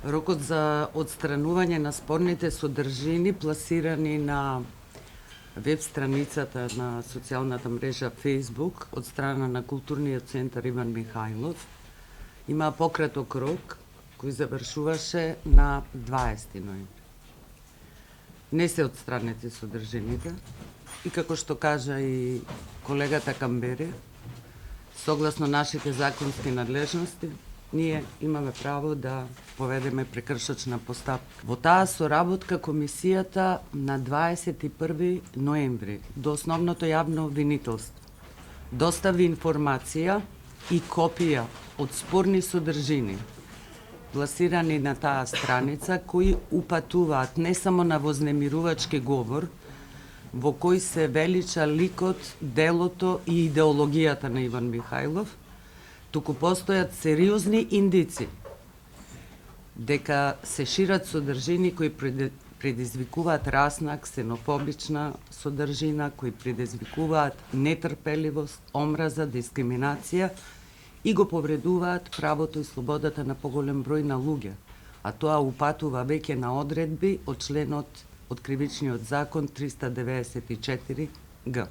Рокот за отстранување на спорните содржини пласирани на веб страницата на социјалната мрежа Facebook од страна на Културниот центар Иван Михајлов има пократок рок кој завршуваше на 20 ноември. Не се отстранети содржините и како што кажа и колегата Камбери, согласно нашите законски надлежности, ние имаме право да поведеме прекршочна постапка. Во таа соработка комисијата на 21 ноември до основното јавно обвинителство достави информација и копија од спорни содржини пласирани на таа страница кои упатуваат не само на вознемирувачки говор во кој се велича ликот, делото и идеологијата на Иван Михајлов, туку постојат сериозни индици дека се шират содржини кои предизвикуваат расна, ксенофобична содржина, кои предизвикуваат нетрпеливост, омраза, дискриминација и го повредуваат правото и слободата на поголем број на луѓе, а тоа упатува веќе на одредби од членот од Кривичниот закон 394 Г.